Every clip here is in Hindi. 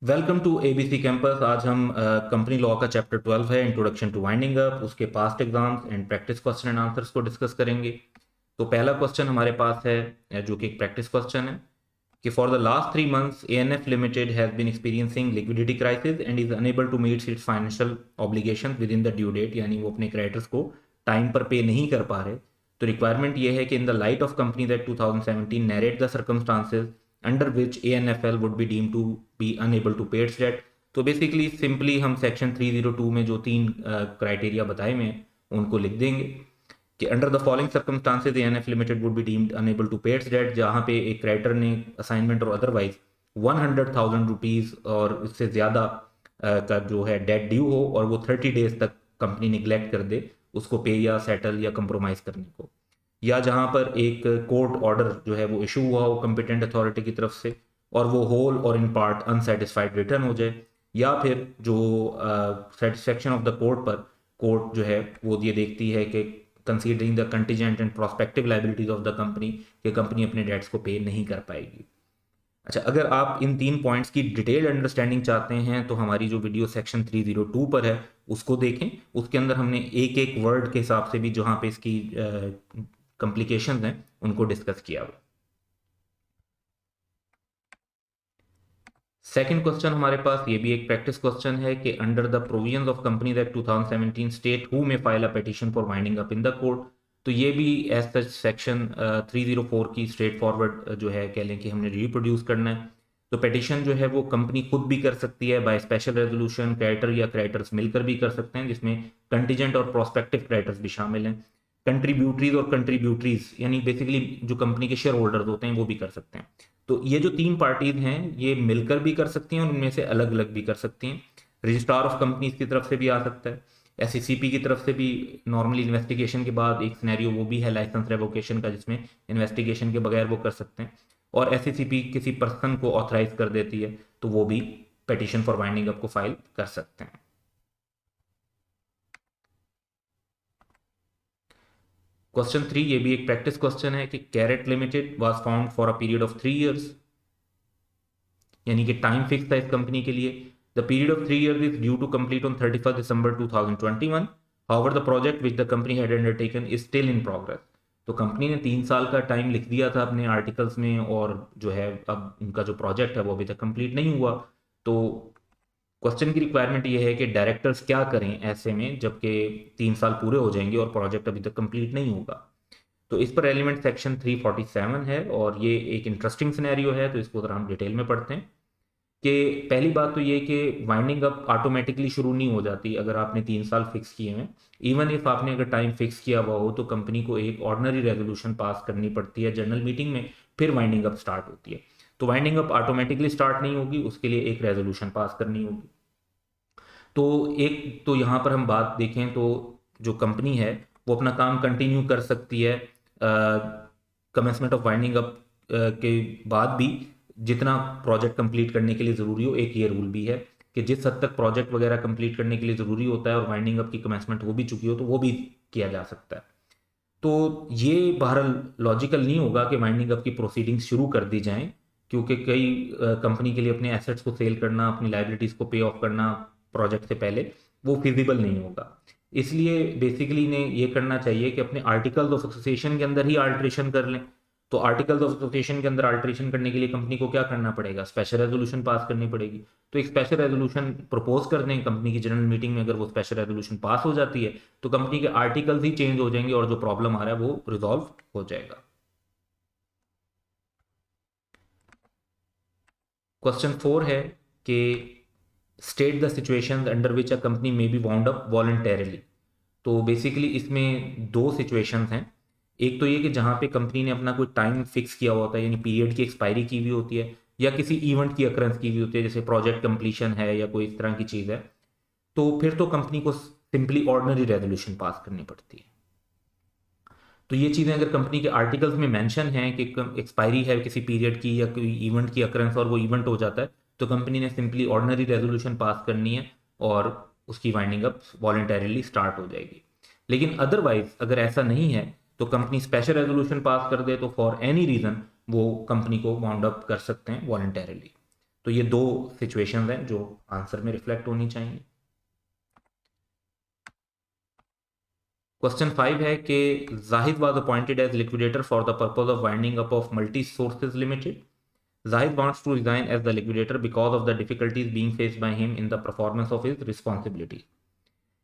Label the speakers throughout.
Speaker 1: Welcome to ABC campus. आज हम कंपनी लॉ का चैप्टर 12 है, इंट्रोडक्शन टू वाइंडिंग अप, उसके past exams and practice question and answers को डिस्कस करेंगे। तो पहला क्वेश्चन हमारे पास है जो कि एक प्रैक्टिस क्वेश्चन है कि for the last 3 months ANF limited has been experiencing liquidity crisis and is unable to meet its financial obligation with in the due date, यानी वो अपने क्रेडिटर्स को टाइम पर पे नहीं कर पा रहे। तो रिक्वायरमेंट ये है कि in the light of company that 2017 narrate the circumstances under which ANFL would be deem to be unable to pay its debt. तो बेसिकली सिंपली हम सेक्शन 302 में जो तीन क्राइटेरिया बताए हुए हैं उनको लिख देंगे कि under the following circumstances ANF limited would be deemed unable to pay its debt, जहाँ पे एक क्रेडिटर ने असाइनमेंट और अदरवाइज 100,000 रुपीज़ और इससे ज़्यादा का जो है डेट ड्यू हो और वो 30 डेज तक कंपनी निगलेक्ट कर दे उसको पे या सेटल या कंप्रोमाइज़ करने को, या जहाँ पर एक कोर्ट ऑर्डर जो है वो इशू हुआ हो कंपिटेंट अथॉरिटी की तरफ से और वो होल और इन पार्ट अनसेटिस्फाइड रिटर्न हो जाए, या फिर जो सेटिस्फेक्शन ऑफ द कोर्ट पर कोर्ट जो है वो ये देखती है कि considering the contingent and prospective liabilities of the company कि कंपनी अपने डेट्स को पे नहीं कर पाएगी। अच्छा, अगर आप इन तीन पॉइंट्स की डिटेल्ड अंडरस्टैंडिंग चाहते हैं तो हमारी जो वीडियो सेक्शन 302 पर है उसको देखें। उसके अंदर हमने एक एक वर्ड के हिसाब से भी जहाँ पे इसकी कॉम्प्लिकेशंस हैं उनको डिस्कस किया हुआ। सेकंड क्वेश्चन हमारे पास ये भी एक प्रैक्टिस क्वेश्चन है कि under the provisions of company that 2017 state who may file a petition for winding up in the court. तो ये भी एज सच सेक्शन 304 की स्ट्रेट फॉरवर्ड जो है कह लें कि हमने रिप्रोड्यूस करना है। तो पिटीशन जो है वो कंपनी खुद भी कर सकती है बाय स्पेशल रेजोल्यूशन, क्रेडिटर या क्रेडिटर्स मिलकर भी कर सकते हैं जिसमें कंटीजेंट और प्रोस्पेक्टिव क्रेडिटर्स भी शामिल हैं। कंट्रीब्यूटरीज और कंट्रीब्यूटरीज यानी बेसिकली जो कंपनी के शेयर होल्डर्स होते हैं वो भी कर सकते हैं। तो ये जो तीन पार्टीज हैं ये मिलकर भी कर सकती हैं और उनमें से अलग अलग भी कर सकती हैं। रजिस्ट्रार ऑफ कंपनीज की तरफ से भी आ सकता है, SECP की तरफ से भी नॉर्मली इन्वेस्टिगेशन के बाद एक सिनेरियो वो भी है लाइसेंस रेवोकेशन का जिसमें इन्वेस्टिगेशन के बगैर वो कर सकते हैं, और SECP किसी पर्सन को ऑथराइज कर देती है तो वो भी पिटीशन फॉर वाइंडिंग अप को फाइल कर सकते हैं। क्वेश्चन 3 ये भी एक प्रैक्टिस क्वेश्चन है कि carat limited was found for a period of 3 years, यानी कि टाइम फिक्स था इस कंपनी के लिए। The period of 3 years is due to complete on 31 December 2021। However the project which the company had undertaken is still in progress. तो कंपनी ने 3 साल का टाइम लिख दिया था अपने आर्टिकल्स में और जो है अब उनका जो प्रोजेक्ट है वो अभी तक कंप्लीट नहीं हुआ। तो क्वेश्चन की रिक्वायरमेंट ये है कि डायरेक्टर्स क्या करें ऐसे में जबकि 3 साल पूरे हो जाएंगे और प्रोजेक्ट अभी तक कंप्लीट नहीं होगा। तो इस पर एलिमेंट सेक्शन 347 है और ये एक इंटरेस्टिंग सिनेरियो है, तो इसको जरा हम डिटेल में पढ़ते हैं। कि पहली बात तो ये कि वाइंडिंग अप ऑटोमेटिकली शुरू नहीं हो जाती अगर आपने 3 साल फिक्स किए हैं। इवन इफ आपने अगर टाइम फिक्स किया हुआ हो तो कंपनी को एक ऑर्डिनरी रेजोल्यूशन पास करनी पड़ती है जनरल मीटिंग में, फिर वाइंडिंग अप स्टार्ट होती है। तो वाइंडिंग अप ऑटोमेटिकली स्टार्ट नहीं होगी, उसके लिए एक रेजोल्यूशन पास करनी होगी। तो एक तो यहाँ पर हम बात देखें तो जो कंपनी है वो अपना काम कंटिन्यू कर सकती है कमेंसमेंट ऑफ वाइंडिंग अप के बाद भी जितना प्रोजेक्ट कंप्लीट करने के लिए ज़रूरी हो। एक ये रूल भी है कि जिस हद तक प्रोजेक्ट वगैरह कंप्लीट करने के लिए ज़रूरी होता है और वाइंडिंग अप की कमेंसमेंट हो भी चुकी हो तो वो भी किया जा सकता है। तो ये बहरहाल लॉजिकल नहीं होगा कि वाइंडिंग अप की प्रोसीडिंग्स शुरू कर दी जाएं, क्योंकि कई कंपनी के लिए अपने एसेट्स को सेल करना, अपनी लाइबिलिटीज़ को पे ऑफ करना प्रोजेक्ट से पहले वो फिजिबल नहीं होगा। इसलिए बेसिकली ने ये करना चाहिए कि अपने आर्टिकल्स ऑफ एसोसिएशन के अंदर ही अल्ट्रेशन कर लें। तो आर्टिकल्स ऑफ एसोसिएशन के अंदर अल्ट्रेशन करने के लिए कंपनी को क्या करना पड़ेगा, स्पेशल रेजोल्यूशन पास करनी पड़ेगी। तो एक स्पेशल रेजोल्यूशन प्रपोज कर दें कंपनी की जनरल मीटिंग में, अगर वो स्पेशल रेजोल्यूशन पास हो जाती है तो कंपनी के आर्टिकल्स ही चेंज हो जाएंगे और जो प्रॉब्लम आ रहा है वो रिजॉल्व हो जाएगा। क्वेश्चन 4 है कि state the situations under which a company में बी वाउंड अप वॉलंटरली। तो बेसिकली इसमें दो सिचुएशंस हैं। एक तो ये कि जहाँ पे कंपनी ने अपना कोई टाइम फिक्स किया होता है यानी पीरियड की एक्सपायरी की हुई होती है या किसी इवेंट की अक्रंस की हुई होती है जैसे प्रोजेक्ट कंप्लीशन है या कोई इस तरह की चीज़ है, तो फिर तो कंपनी को सिंपली ऑर्डिनरी रेजोल्यूशन पास करनी पड़ती है। तो ये चीज़ें अगर कंपनी के आर्टिकल्स में मेंशन हैं कि एक्सपायरी है किसी पीरियड की या कोई इवेंट की अक्रंस और वो इवेंट हो जाता है तो कंपनी ने सिंपली ऑर्डिनरी रेजोल्यूशन पास करनी है और उसकी वाइंडिंग अप वॉलंटरीली स्टार्ट हो जाएगी। लेकिन अदरवाइज अगर ऐसा नहीं है तो कंपनी स्पेशल रेजोल्यूशन पास कर दे तो फॉर एनी रीज़न वो कंपनी को वाउंड अप कर सकते हैं वॉलंटरीली। तो ये दो सिचुएशंस हैं जो आंसर में रिफ्लेक्ट होनी चाहिए। क्वेश्चन 5 है कि Zahid was appointed as liquidator for the purpose of winding up of multi sources limited. Zahid wants to resign as the liquidator because of the difficulties being faced by him in the performance of his responsibilities.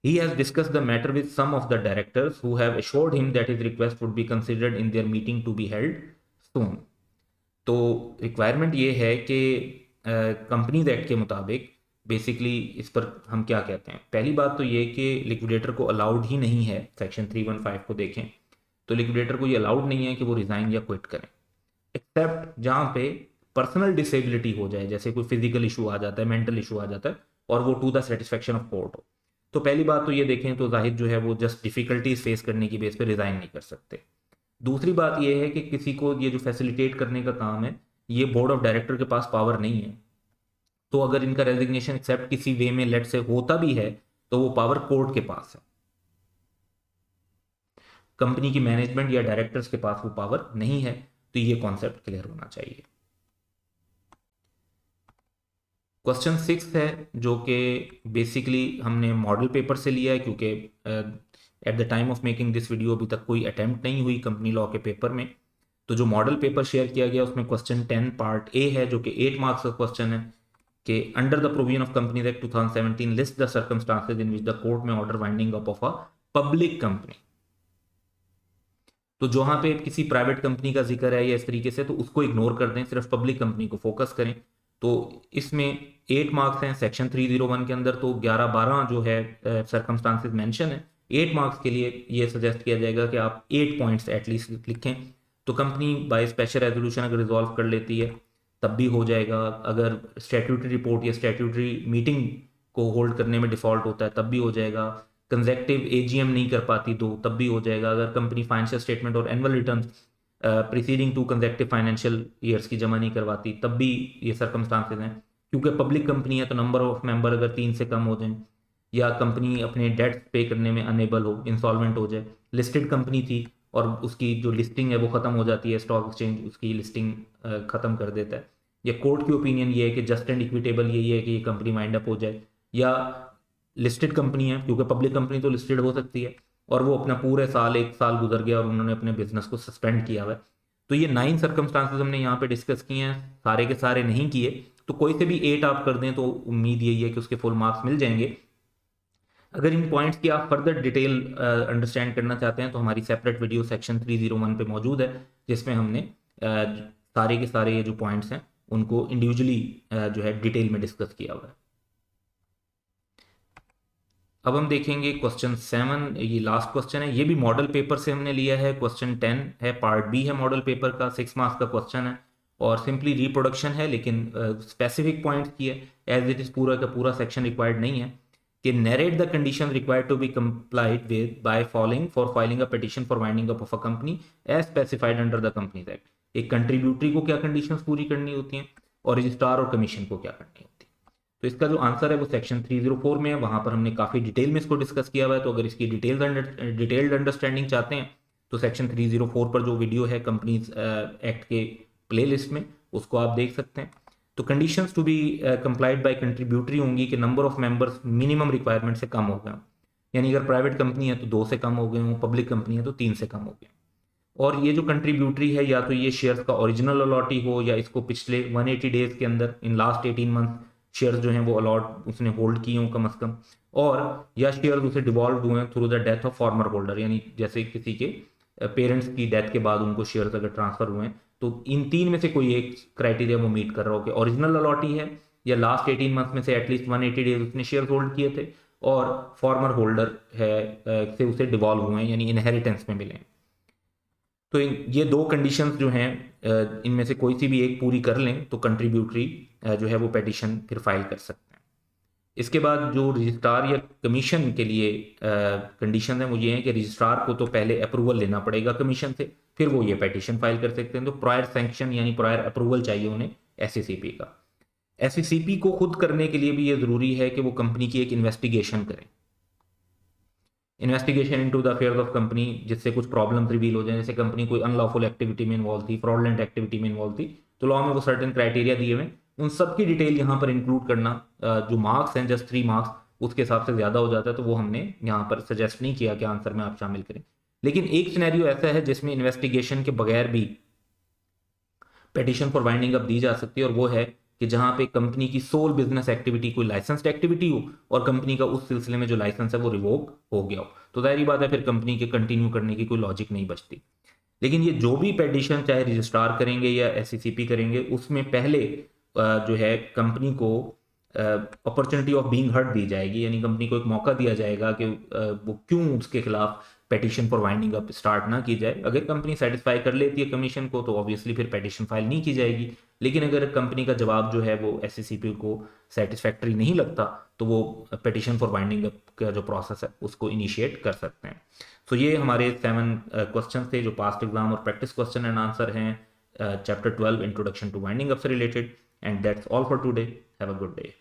Speaker 1: He has discussed the matter with some of the directors who have assured him that his request would be considered in their meeting to be held soon. तो रिक्वायरमेंट ये है कि कंपनीज एक्ट के मुताबिक बेसिकली इस पर हम क्या कहते हैं। पहली बात तो ये कि लिक्विडेटर को अलाउड ही नहीं है, सेक्शन 315 को देखें तो लिक्विडेटर को ये अलाउड नहीं है कि वो रिज़ाइन या क्विट करें, एक्सेप्ट जहाँ पे पर्सनल डिसेबिलिटी हो जाए, जैसे कोई फिजिकल इशू आ जाता है, मेंटल इशू आ जाता है और वो to the satisfaction of court हो। तो पहली बात तो ये देखें तो जाहिद जो है वो जस्ट डिफिकल्टीज फेस करने की बेस पे रिजाइन नहीं कर सकते। दूसरी बात ये है कि किसी को ये जो फैसिलिटेट करने का काम है ये बोर्ड ऑफ डायरेक्टर के पास पावर नहीं है। तो अगर इनका रेजिग्नेशन एक्सेप्ट किसी वे में लेट से होता भी है तो वो पावर कोर्ट के पास है, कंपनी की मैनेजमेंट या डायरेक्टर्स के पास वो पावर नहीं है। तो ये कॉन्सेप्ट क्लियर होना चाहिए। क्वेश्चन 6 है जो कि बेसिकली हमने मॉडल पेपर से लिया है, क्योंकि at the time of making this video अभी तक कोई अटेम्प्ट नहीं हुई कंपनी लॉ के पेपर में। तो जो मॉडल पेपर शेयर किया गया उसमें क्वेश्चन 10 पार्ट ए है जो कि 8 मार्क्स का क्वेश्चन है कि under the provision of companies act 2017 list the circumstances in which the court may order winding up of a public company. तो जहां पे किसी प्राइवेट कंपनी का जिक्र है या इस तरीके से तो उसको इग्नोर कर दें, सिर्फ पब्लिक कंपनी को फोकस करें। तो इसमें 8 मार्क्स हैं सेक्शन 301 के अंदर, तो 11-12 जो है सर्कमस्टांसेस मेंशन है। 8 मार्क्स के लिए ये सजेस्ट किया जाएगा कि आप 8 पॉइंट्स एटलीस्ट लिखें। तो कंपनी बाय स्पेशल रेजोल्यूशन अगर रिजॉल्व कर लेती है तब भी हो जाएगा, अगर स्टैट्यूटरी रिपोर्ट या स्टैट्यूटरी मीटिंग को होल्ड करने में डिफॉल्ट होता है तब भी हो जाएगा, कंजेक्टिव एजीएम नहीं कर पाती तब भी हो जाएगा, अगर कंपनी फाइनेंशियल स्टेटमेंट और annual return preceding to conjunctive financial years की जमा नहीं करवाती तब भी ये सर्कमस्टांसेस हैं। क्योंकि पब्लिक कंपनी है तो नंबर ऑफ मेंबर अगर 3 से कम हो जाए या कंपनी अपने डेट्स पे करने में अनेबल हो, इंसॉल्वेंट हो जाए, लिस्टेड कंपनी थी और उसकी जो लिस्टिंग है वो ख़त्म हो जाती है, स्टॉक एक्सचेंज उसकी लिस्टिंग ख़त्म कर देता है, या कोर्ट की ओपिनियन ये है कि जस्ट एंड इक्विटेबल यही है कि ये कंपनी वाइंड अप हो जाए, या लिस्टेड कंपनी है क्योंकि पब्लिक कंपनी तो लिस्टेड हो सकती है और वो अपना पूरे साल 1 साल गुजर गया और उन्होंने अपने बिजनेस को सस्पेंड किया हुआ है। तो ये 9 सर्कमस्टांसेस हमने यहाँ पे डिस्कस किए हैं, सारे के सारे नहीं किए, तो कोई से भी 8 आप कर दें तो उम्मीद यही है कि उसके फुल मार्क्स मिल जाएंगे। अगर इन पॉइंट्स की आप फर्दर डिटेल अंडरस्टैंड करना चाहते हैं तो हमारी सेपरेट वीडियो सेक्शन 301 पे मौजूद है जिसमें हमने सारे के सारे ये जो पॉइंट्स हैं उनको इंडिविजुअली जो है डिटेल में डिस्कस किया हुआ है। अब हम देखेंगे क्वेश्चन 7, ये लास्ट क्वेश्चन है, ये भी मॉडल पेपर से हमने लिया है। क्वेश्चन 10 है, पार्ट बी है मॉडल पेपर का, 6 मार्क्स का क्वेश्चन है और सिंपली रिप्रोडक्शन है, लेकिन स्पेसिफिक पॉइंट्स की है, एज इट इज पूरा का पूरा सेक्शन रिक्वायर्ड नहीं है। कि narrate the condition required to be complied with by following for filing a petition for winding up of a company as specified under the companies act. एक कंट्रीब्यूटरी को क्या कंडीशंस पूरी करनी होती हैं और रजिस्ट्रार और कमीशन को क्या करनी होती है। तो इसका जो आंसर है वो सेक्शन 304 में है, वहां पर हमने काफी डिटेल में इसको डिस्कस किया हुआ है। तो अगर इसकी डिटेल्ड अंडरस्टैंडिंग चाहते हैं तो सेक्शन 304 पर जो वीडियो है कंपनीज एक्ट के प्लेलिस्ट में उसको आप देख सकते हैं। तो conditions to be complied by contributory होंगी कि number of members minimum requirement से कम हो गए, यानी अगर प्राइवेट कंपनी है तो 2 से कम हो गए हों, पब्लिक कंपनी है तो 3 से कम हो गए। और ये जो कंट्रीब्यूटरी है या तो ये शेयर्स का ओरिजिनल अलॉटी हो या इसको पिछले 180 डेज के अंदर इन लास्ट 18 मंथ शेयर्स जो हैं वो अलॉट उसने होल्ड किए हों कम से कम, और या शेयर्स उसे डिवॉल्व हुए हैं through the death of former holder, यानी जैसे किसी के पेरेंट्स की डेथ के बाद उनको शेयर्स अगर ट्रांसफर हुए हैं। तो इन 3 में से कोई एक क्राइटेरिया वो मीट कर रहा हो कि ओरिजिनल अलॉटी है या लास्ट 18 मंथ में से एटलीस्ट 180 डेज उसने शेयर होल्ड किए थे और फॉर्मर होल्डर है से उसे डिवॉल्व हुए हैं यानी इनहेरिटेंस में मिले। तो ये 2 कंडीशंस जो हैं इनमें से कोई सी भी एक पूरी कर लें तो कंट्रीब्यूटरी जो है वो पेटिशन फिर फाइल कर सकते हैं। इसके बाद जो रजिस्ट्रार या कमीशन के लिए कंडीशन है वो ये है कि रजिस्ट्रार को तो पहले अप्रूवल लेना पड़ेगा कमीशन से, फिर वो ये पेटिशन फाइल कर सकते हैं। तो प्रायर सैंक्शन यानी प्रायर अप्रूवल चाहिए उन्हें एससीसीपी का। एससीसीपी को खुद करने के लिए भी ये ज़रूरी है कि वो कंपनी की एक इन्वेस्टिगेशन करें, investigation into the affairs of company, जिससे कुछ प्रॉब्लम रिवील हो जाए, जैसे कंपनी कोई अनलॉफुल एक्टिविटी में इन्वॉल्व थी, फ्रॉडलेंट एक्टिविटी में इन्वॉल्व थी, तो लॉ में वो सर्टेन क्राइटेरिया दिए हुए उन सब की डिटेल यहाँ पर इंक्लूड करना, जो मार्क्स हैं जस्ट 3 मार्क्स, उसके हिसाब से ज़्यादा हो जाता है, तो वो हमने यहाँ पर सजेस्ट नहीं किया कि आंसर में आप शामिल करें। लेकिन एक सिनेरियो ऐसा है जिसमें इन्वेस्टिगेशन के बगैर भी petition for winding up the जा सकती है, और वो है कि जहां पे कंपनी की सोल बिजनेस एक्टिविटी कोई लाइसेंस्ड एक्टिविटी हो और कंपनी का उस सिलसिले में जो लाइसेंस है वो रिवोक हो गया हो, तो जाहिर बात है फिर कंपनी के कंटिन्यू करने की कोई लॉजिक नहीं बचती। लेकिन ये जो भी पेटिशन चाहे रजिस्ट्रार करेंगे या एससीसीपी करेंगे, उसमें पहले जो है कंपनी को अपॉर्चुनिटी ऑफ बीइंग हर्ड दी जाएगी, यानी कंपनी को एक मौका दिया जाएगा कि वो क्यों उसके खिलाफ petition for winding up start ना की जाए। अगर कंपनी सेटिस्फाई कर लेती है कमीशन को तो ऑब्वियसली फिर पेटिशन फाइल नहीं की जाएगी, लेकिन अगर कंपनी का जवाब जो है वो एससीसीपी को सेटिस्फैक्टरी नहीं लगता तो वो पेटिशन फॉर वाइंडिंग अप का जो प्रोसेस है उसको इनिशिएट कर सकते हैं। सो ये हमारे 7 क्वेश्चन थे जो पास्ट एग्जाम और प्रैक्टिस क्वेश्चन एंड आंसर हैं chapter 12 introduction to winding up से related. And that's all for today. Have a good day.